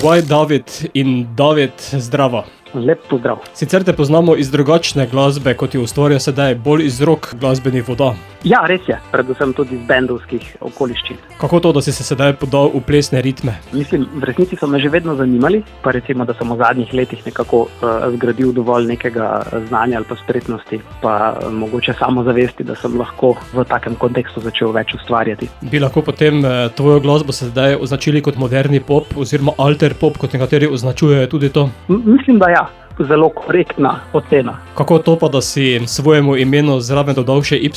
Uvaj David in David, zdravo. Lep pozdrav. Sicer te poznamo iz drugačne glasbe, kot jo ustvarja sedaj, bolj iz rok glasbenih voda. Ja, res je, predvsem tudi iz bendovskih okoliščin. Kako to, da si se sedaj podal v plesne ritme? Mislim, v resnici so me že vedno zanimali, pa recimo, da sem v zadnjih letih nekako zgradil dovolj nekega znanja ali pa spretnosti, pa mogoče samozavesti, da sem lahko v takem kontekstu začel več ustvarjati. Bi lahko potem tvojo glasbo sedaj označili kot moderni pop oziroma alter pop, kot nekateri označujejo tudi to? Mislim, da ja. Zelo korektna ocena. Kako to pa, da si svojemu imenu zraven dodal še Y?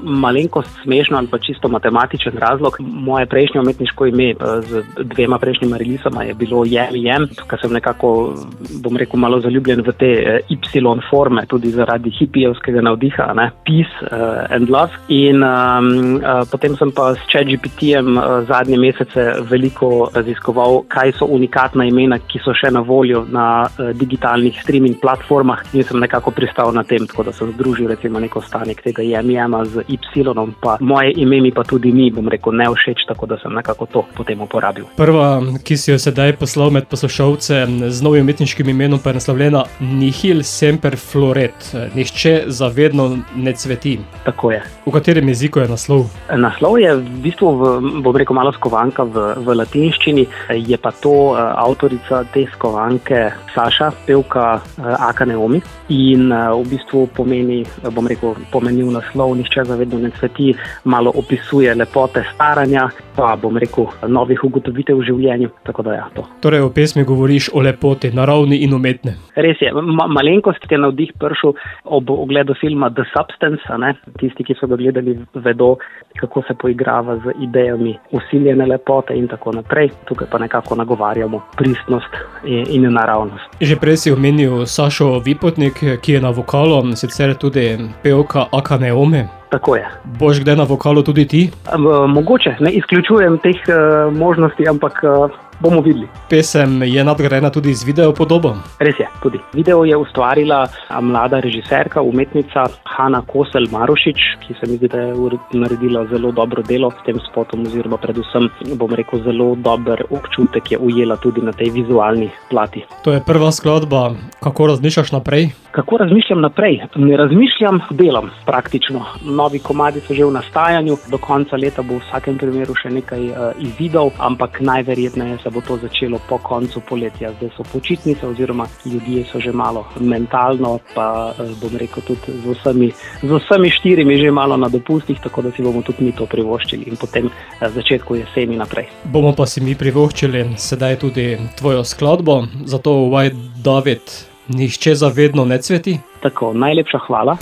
Malenkost smešno ali pa čisto matematičen razlog. Moje prejšnje umetniško ime z dvema prejšnjima releasama je bilo Jem, ker sem nekako, bom rekel, malo zaljubljen v te Y forme, tudi zaradi hipijevskega navdiha, ne? Peace and love. In potem sem pa s ChatGPT-jem zadnje mesece veliko raziskoval, kaj so unikatna imena, ki so še na voljo na digitalnih streaming platformah in sem nekako pristal na tem, tako da sem združil recimo neko ostanek tega Jema z Y-om, pa moje ime mi pa tudi ni, bom rekel, ne všeč, tako da sem nekako to potem uporabil. Prva, ki si jo sedaj poslal med poslušalce z novim umetniškim imenom, pa je naslovljena Nihil semper floret, nihče za vedno ne cveti. Tako je. V katerem jeziku je naslov? Naslov je v bistvu, bom rekel, malo skovanka v latinščini, je pa to avtorica te skovanke Saša, pevka Aka Naomi, in v bistvu pomeni, bom rekel, pomenil naslov Nihče za vedno ne cveti, malo opisuje lepote staranja, pa bom rekel, novih ugotovitev v življenju, tako da ja, to. Torej v pesmi govoriš o lepoti, naravni in umetne. Res je, malenkost je navdih prišel ob ogledu filma The Substance, ne? Tisti, ki so ga gledali, vedo, kako se poigrava z idejami usiljene lepote in tako naprej. Tukaj pa nekako nagovarjamo pristnost in naravnost. Že prej si omenil Sašo Vipotnik, ki je na vokalu, sicer tudi pevka Aka Naomi. Tako je. Boš kdaj na vokalu tudi ti? Mogoče, ne izključujem teh možnosti, ampak bomo videli. Pesem je nadgrajena tudi z videopodobo? Res je, tudi. Video je ustvarila mlada režiserka, umetnica Hana Koselj-Marušič, ki se mi zdi, da je naredila zelo dobro delo s tem spotom, oziroma predvsem, bom rekel, zelo dober občutek je ujela tudi na tej vizualni plati. To je prva skladba. Kako razmišljaš naprej? Kako razmišljam naprej? Ne razmišljam, delam praktično. Novi komadi so že v nastajanju, do konca leta bo v vsakem primeru še nekaj izidov, ampak najverjetneje se bo to začelo po koncu poletja. Zdaj so počitnice oziroma ljudje so že malo mentalno, pa bom rekel tudi z vsemi štirimi že malo na dopustih, tako da si bomo tudi mi to privoščili in potem začetku jeseni naprej. Bomo pa si mi privoščili sedaj tudi tvojo skladbo, zato Uvaj David, Nihče za vedno ne cveti. Tako, najlepša hvala.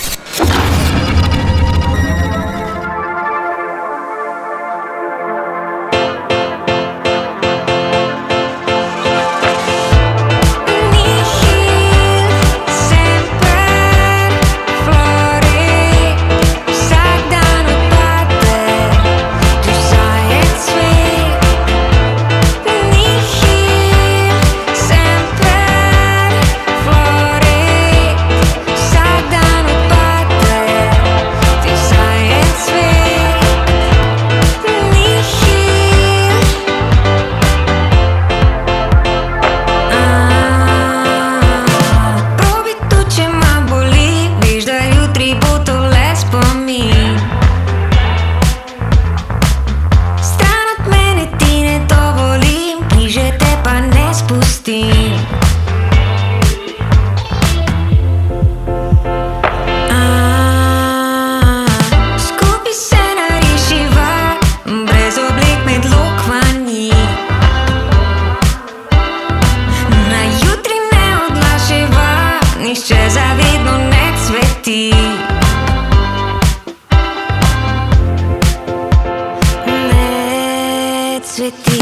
Nihče za vedno ne cveti. Ne cveti.